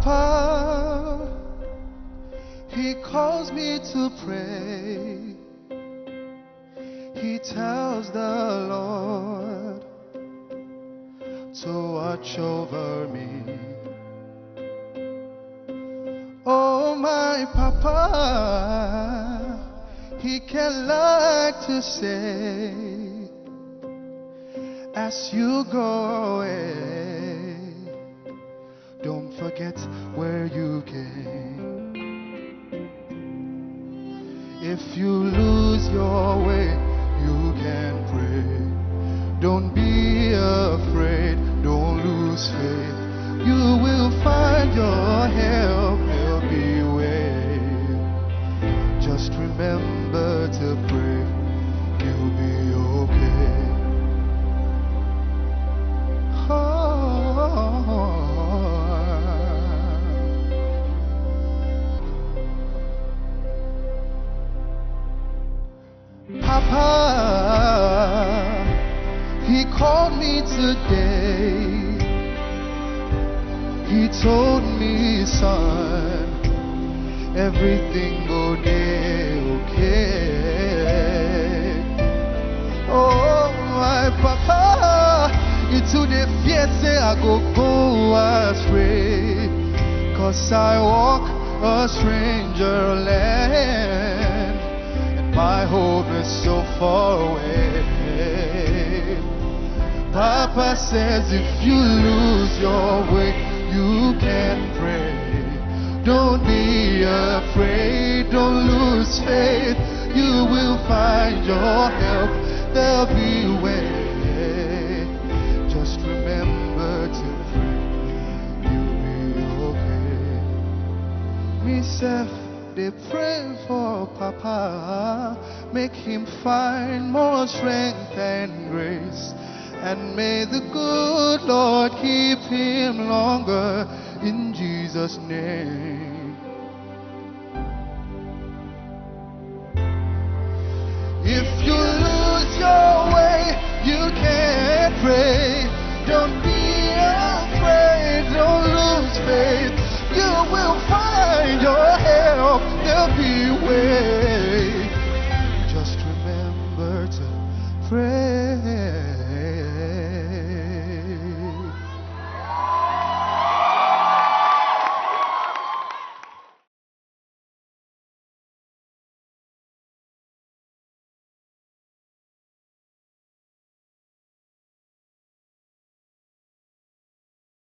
Papa, he calls me to pray. He tells the Lord to watch over me. Oh, my Papa, he can like to say, as you go away, don't forget where you came. If you lose your way, you can pray. Don't be afraid, don't lose faith. You will find your help will be way. Just remember to pray, you'll be okay. Papa, he called me today. He told me, son, everything go day okay. Oh, my Papa, into the fear say I go astray, 'cause I walk a stranger land, and my hope is so far away. Papa says if you lose your way, you can pray. Don't be afraid, don't lose faith. You will find your help, there'll be a way. Just remember to pray, you'll be okay. Myself, they pray for Papa, make him find more strength and grace. And may the good Lord keep him longer, in Jesus' name.